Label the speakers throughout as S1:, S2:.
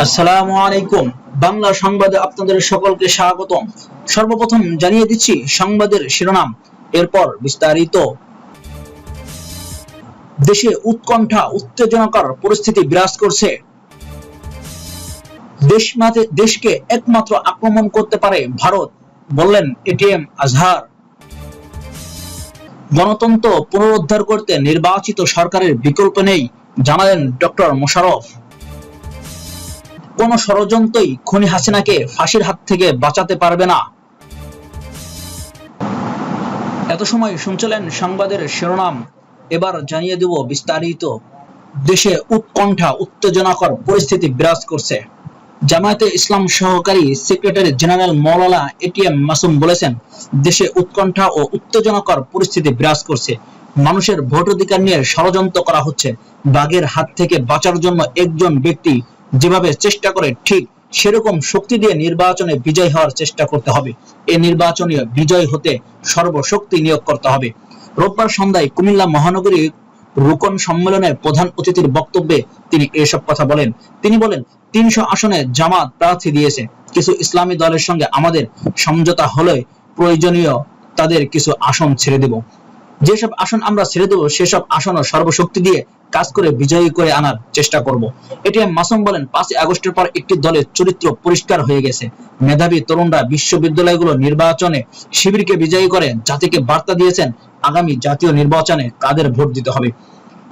S1: আসসালামু আলাইকুম। বাংলা সংবাদে আপনাদের সকলকে স্বাগতম। সর্বপ্রথম জানিয়ে দিচ্ছি সংবাদের শিরোনাম, এরপর বিস্তারিত। দেশে উৎকণ্ঠা উত্তেজনাকর পরিস্থিতি বিরাজ করছে। দেশকে একমাত্র আক্রমণ করতে পারে ভারত, বললেন এটিএম আজহার। গণতন্ত্র পুনরুদ্ধার করতে নির্বাচিত সরকারের বিকল্প নেই, জানালেন ডক্টর মোশাররফ। কোন ষড়যন্ত্রই খুনি হাসিনাকে ফাঁসির হাত থেকে বাঁচাতে পারবে না। এত সময় শুনছিলেন সংবাদের শিরোনাম, এবার জানিয়ে দেব বিস্তারিত। দেশে উৎকণ্ঠা উত্তেজনাকর পরিস্থিতি বিরাজ করছে। জামায়াতে ইসলাম সহকারী সেক্রেটারি জেনারেল মাওলানা এটিএম মাসুম বলেছেন, দেশে উৎকণ্ঠা ও উত্তেজনাকর পরিস্থিতি বিরাজ করছে। মানুষের ভোটাধিকার নিয়ে ষড়যন্ত্র করা হচ্ছে। বাঘের হাত থেকে বাঁচার জন্য একজন ব্যক্তি যেভাবে চেষ্টা করে, ঠিক সেরকম শক্তি দিয়ে নির্বাচনে বিজয় হওয়ার চেষ্টা করতে হবে। এই নির্বাচনে বিজয় হতে সর্বশক্তি নিয়োগ করতে হবে। রোববার সন্ধ্যায় কুমিল্লা মহানগরী রুকন সম্মেলনের প্রধান অতিথির বক্তব্যে তিনি এসব কথা বলেন। তিনি বলেন, ৩০০ আসনে জামাত প্রার্থী দিয়েছে। কিছু ইসলামী দলের সঙ্গে আমাদের সমঝোতা হলে প্রয়োজনীয় তাদের কিছু আসন ছেড়ে দেব। যেসব আসন আমরা ছেড়ে দেব, সেসব আসনও সর্বশক্তি দিয়ে কাজ করে বিজয়ী করে আনার চেষ্টা করব। এটিএম মাসুম বলেন, ৫ই আগস্টের পর একটি দলের চরিত্র পরিষ্কার হয়ে গেছে। মেধাবী তরুণরা বিশ্ববিদ্যালয়গুলো নির্বাচনে শিবিরকে বিজয়ী করে জাতিকে বার্তা দিয়েছেন, আগামী জাতীয় নির্বাচনে কাদের ভোট দিতে হবে।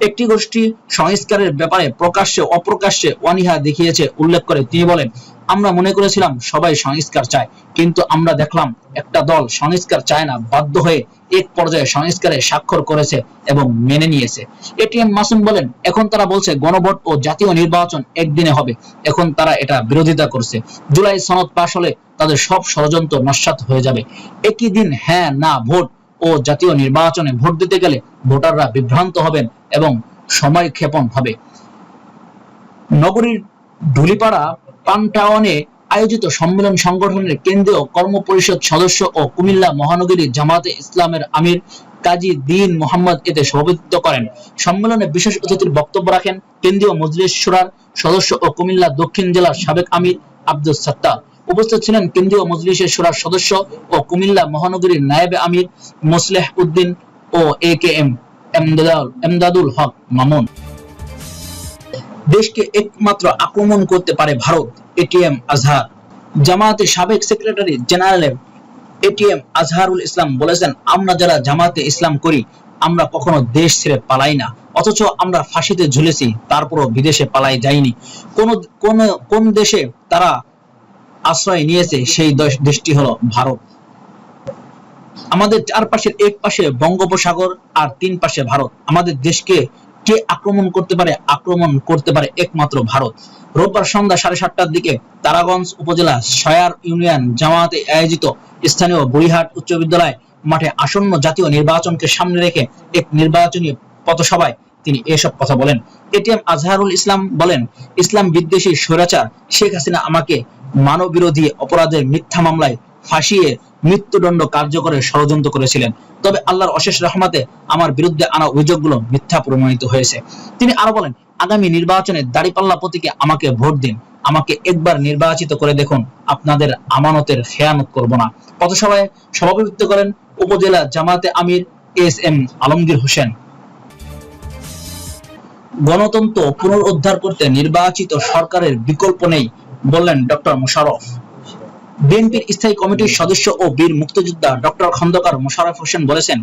S1: একটি গোষ্ঠী সংস্কারের ব্যাপারে প্রকাশ্যে অপ্রকাশ্যে অনীহা দেখিয়েছে উল্লেখ করে তিনি বলেন, আমরা মনে করেছিলাম সবাই সংস্কার চায়, কিন্তু আমরা দেখলাম একটা দল সংস্কার চায় না, বাধ্য হয়ে এক পর্যায়ে সংস্কারে স্বাক্ষর করেছে এবং মেনে নিয়েছে। এটিএম মাসুম বলেন, এখন তারা বলছে গণভোট ও জাতীয় নির্বাচন একদিনে হবে। এখন তারা এটা বিরোধিতা করছে। জুলাই সনদ পাশ হলে তাদের সব ষড়যন্ত্র নস্যাৎ হয়ে যাবে। একই দিন হ্যাঁ না ভোট ও জাতীয় নির্বাচনে ভোট দিতে গেলে ভোটাররা বিভ্রান্ত হবেন এবং সময় ক্ষেপণ হবে। নগরীর ঢুলিপাড়া পানটাউনে আয়োজিত সম্মেলন সংগঠনের কেন্দ্রীয় কর্মপরিষদ সদস্য ও কুমিল্লা মহানগরী জামায়াতে ইসলামের আমির কাজী দ্বীন মোহাম্মদ এতে সভাপতিত্ব করেন। সম্মেলনে বিশেষ অতিথির বক্তব্য রাখেন কেন্দ্রীয় মজলিস শুরার সদস্য ও কুমিল্লা দক্ষিণ জেলার সাবেক আমির আব্দুস সাত্তার। উপস্থিত ছিলেন কেন্দ্রীয় মজলিসের শুরার সদস্য ও কুমিল্লা মহানগরীর নায়েবে আমির মোসলেহ উদ্দিন ও একেএম এমদাদুল হক মামুন। দেশকে একমাত্র আক্রমণ করতে পারে ভারত, এটিএম আজহার। জামায়াতের সাবেক secretary general ATM Azharul Islam বলেছেন, আমরা যারা জামায়াতে ইসলাম করি, আমরা কখনো দেশ ছেড়ে পালাই না, অথচ আমরা ফাঁসিতে ঝুলেছি, তারপরও বিদেশে পালাই যায়নি। কোন দেশে তারা আশ্রয় নিয়েছে, সেই দেশটি হলো ভারত। আমাদের চারপাশের এক পাশে বঙ্গোপসাগর আর তিন পাশে ভারত। আমাদের দেশকে কে আক্রমণ করতে পারে? আক্রমণ করতে পারে একমাত্র ভারত। রোববার সন্ধ্যা 7:30টার দিকে তারাগঞ্জ উপজেলা সয়ার ইউনিয়ন জামায়াতে আয়োজিত স্থানীয় বুড়িহাট উচ্চ বিদ্যালয় মাঠে আসন্ন জাতীয় নির্বাচনকে সামনে রেখে এক নির্বাচনী পথসভায় তিনি এসব কথা বলেন। এটিএম আজহারুল ইসলাম বলেন, ইসলাম বিদ্বেষী স্বৈরাচার শেখ হাসিনা আমাকে মানববিরোধী অপরাধের মিথ্যা মামলায় ফাঁসিয়ে মৃত্যুদণ্ড কার্যকরের ষড়যন্ত্র করেছিলেন। তবে আল্লাহর অশেষ রহমতে আমার বিরুদ্ধে আনা অভিযোগগুলো মিথ্যা প্রমাণিত হয়েছে। তিনি আরো বলেন, আগামী নির্বাচনে দাঁড়িপাল্লা প্রতীকে আমাকে ভোট দিন, আমাকে একবার নির্বাচিত করে দেখুন, আপনাদের আমানতের খেয়ানত করব না। পথসভায় সভাপতিত্ব করেন উপজেলা জামায়াতে আমির এস.এম. আলমগীর হোসেন। গণতন্ত্র পুনরুদ্ধার করতে নির্বাচিত সরকারের বিকল্প নেই, বললেন ডক্টর মোশাররফ। বিএনপির স্থায়ী কমিটির সদস্য ও বীর মুক্তিযোদ্ধা ডক্টর খন্দকার মোশাররফ হোসেন বলেছেন,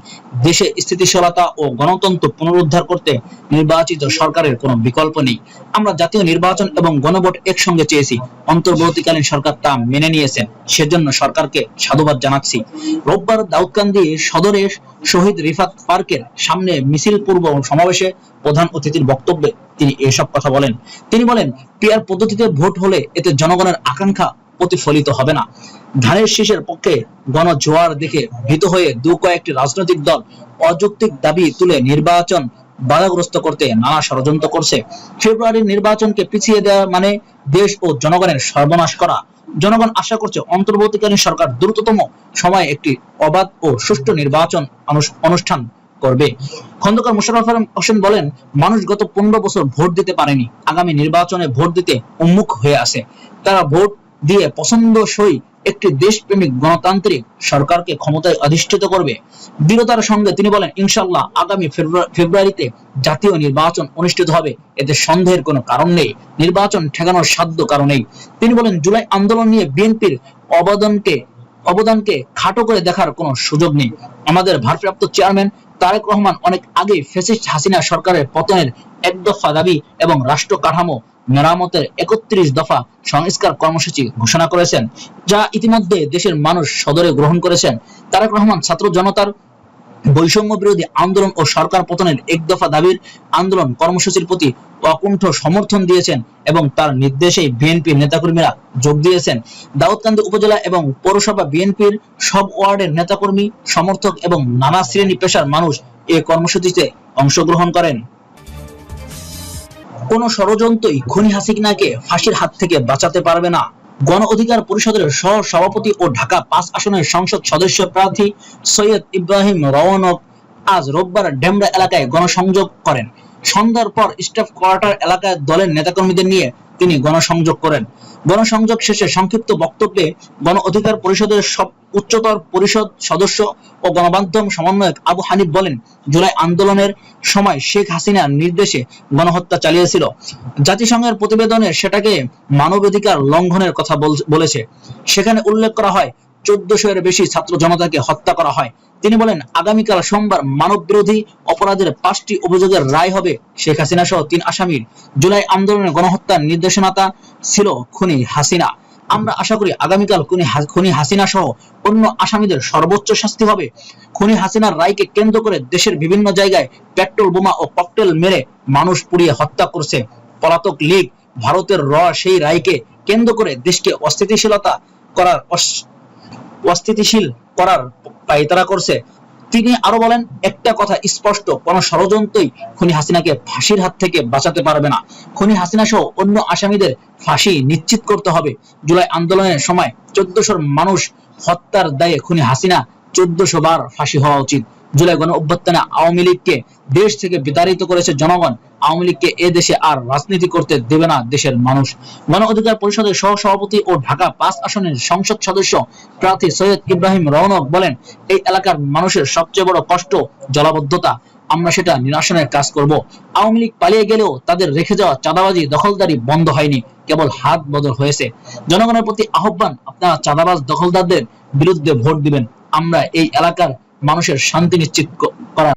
S1: দেশে স্থিতিশীলতা ও গণতন্ত্র পুনরুদ্ধার করতে নির্বাচিত সরকারের কোনো বিকল্প নেই। আমরা জাতীয় নির্বাচন এবং গণভোট একসঙ্গে চেয়েছি। অন্তর্বর্তীকালীন সরকার তা মেনে নিয়েছেন, সেজন্য সরকারকে সাধুবাদ জানাচ্ছি। রোববার দাউদকান্দি সদরে শহীদ রিফাত পার্কের সামনে মিছিল পূর্ব সমাবেশে প্রধান অতিথির বক্তব্যে তিনি এসব কথা বলেন। তিনি বলেন, পিআর পদ্ধতিতে ভোট হলে এতে জনগণের আকাঙ্ক্ষা প্রতিফলিত হবে না। ধানের শীষের পক্ষে গণজোয়ার দেখে ভীত হয়ে কয়েকটি রাজনৈতিক দল অযৌক্তিক দাবি তুলে নির্বাচন বাধাগ্রস্ত করতে নানা ষড়যন্ত্র করছে। ফেব্রুয়ারির নির্বাচনকে পিছিয়ে দেওয়া মানে দেশ ও জনগণের সর্বনাশ করা। জনগণ আশা করছে অন্তর্বর্তীকালীন সরকার দ্রুততম সময়ে একটি অবাধ ও সুষ্ঠু নির্বাচন অনুষ্ঠান করবে। খন্দকার মোশাররফ হোসেন বলেন, মানুষ গত 15 বছর ভোট দিতে পারেনি, আগামী নির্বাচনে ভোট দিতে উন্মুখ হয়ে আছে। তারা ভোট দিয়ে পছন্দসই একটি দেশপ্রেমিক গণতান্ত্রিক সরকারকে ক্ষমতায় অধিষ্ঠিত করবে। দৃঢ়তার সঙ্গে তিনি বলেন, ইনশাআল্লাহ আগামী ফেব্রুয়ারিতে জাতীয় নির্বাচন অনুষ্ঠিত হবে, এতে সন্দেহের কোনো কারণ নেই। নির্বাচন ঠেকানোর সাধ্য কারণ নেই। তিনি বলেন, জুলাই আন্দোলন নিয়ে বিএনপির অবদানকে খাটো করে দেখার কোনো সুযোগ নেই। আমাদের ভারপ্রাপ্ত চেয়ারম্যান তারেক রহমান অনেক আগেই ফ্যাসিস্ট হাসিনা সরকারের পতনের 1 দফা দাবি এবং রাষ্ট্র কাঠামো মেরামতের 31 দফা সংস্কার কর্মসূচি ঘোষণা করেছেন, যা ইতিমধ্যে দেশের মানুষ সদরে গ্রহণ করেছেন। তারেক রহমান ছাত্র জনতার বৈষম্য বিরোধী আন্দোলন ও সরকার পতনের 1 দফা দাবির আন্দোলন কর্মসূচির প্রতি অকুণ্ঠ সমর্থন দিয়েছেন এবং তার নির্দেশেই বিএনপির নেতাকর্মীরা যোগ দিয়েছেন। দাউদকান্দি উপজেলা এবং পৌরসভা বিএনপির সব ওয়ার্ডের নেতাকর্মী, সমর্থক এবং নানা শ্রেণী পেশার মানুষ এই কর্মসূচিতে অংশগ্রহণ করেন। কোন ষড়যন্ত্রই খুনি হাসিনাকে ফাঁসির হাত থেকে বাঁচাতে পারবে না। গণ অধিকার পরিষদের সহ সভাপতি ও ঢাকা 5 আসনের সংসদ সদস্য প্রার্থী সৈয়দ ইব্রাহিম রওনক আজ রোববার ডেমরা এলাকায় গণসংযোগ করেন। সন্ধ্যার পর স্টাফ কোয়ার্টার এলাকায় দলের নেতাকর্মীদের নিয়ে তিনি গণসংযোগ করেন। গণসংযোগ শেষে সংক্ষিপ্ত বক্তব্যে গণ অধিকার পরিষদের সব উচ্চতর পরিষদ সদস্য ও গণমাধ্যম সমন্বয়ক আবু হানিফ বলেন, জুলাই আন্দোলনের সময় শেখ হাসিনার নির্দেশে গণহত্যা চালিয়েছিল। জাতিসংঘের প্রতিবেদনে সেটাকে মানবাধিকার লঙ্ঘনের কথা বলেছে। সেখানে উল্লেখ করা হয় 1400 এর বেশি ছাত্র জনতাকে হত্যা করা হয়। তিনি বলেন, আগামীকাল সোমবার মানববিরোধী অপরাধের 5টি অভিযোগের রায় হবে শেখ হাসিনা সহ 3 আসামির। জুলাই আন্দোলনের গণহত্যার নির্দেশনাটা ছিল খুনি হাসিনা। আমরা আশা করি আগামীকাল খুনি হাসিনা সহ অন্য আসামিদের সর্বোচ্চ শাস্তি হবে। খুনি হাসিনার রায়কে কেন্দ্র করে দেশের বিভিন্ন জায়গায় পেট্রোল বোমা ও ককটেল মেরে মানুষ পুড়িয়ে হত্যা করছে পলাতক লীগ। ভারতের সেই রায়কে কেন্দ্র করে দেশকে অস্থিতিশীল করার পায়তারা করছে। তিনি আরো বলেন, একটা কথা স্পষ্ট, কোন ষড়যন্ত্রই খুনি হাসিনাকে ফাঁসির হাত থেকে বাঁচাতে পারবে না। খুনি হাসিনা সহ অন্য আসামিদের ফাঁসি নিশ্চিত করতে হবে। জুলাই আন্দোলনের সময় 1400 মানুষ হত্যার দায়ে খুনি হাসিনা 1400 বার ফাঁসি হওয়া উচিত। জুলাই গণ অভ্যুত্থানে আওয়ামী লীগকে দেশ থেকে বিতাড়িত করেছে জনগণ। আওয়ামী লীগকে এ দেশে আর রাজনীতি করতে দেবে না দেশের মানুষ। গণ অধিকার পরিষদের সহ সভাপতি ও ঢাকা 5 আসনের সংসদ সদস্য প্রার্থী সৈয়দ ইব্রাহিম রওনক বলেন, এই এলাকার মানুষের সবচেয়ে বড় কষ্ট জলাবদ্ধতা। আমরা সেটা নিরসনের কাজ করব। আওয়ামী লীগ পালিয়ে গেলেও তাদের রেখে যাওয়া চাঁদাবাজি দখলদারি বন্ধ হয়নি, কেবল হাত বদল হয়েছে। জনগণের প্রতি আহ্বান, আপনারা চাঁদাবাজ দখলদারদের বিরুদ্ধে ভোট দিবেন। আমরা এই এলাকার মানুষের শান্তি নিশ্চিত করার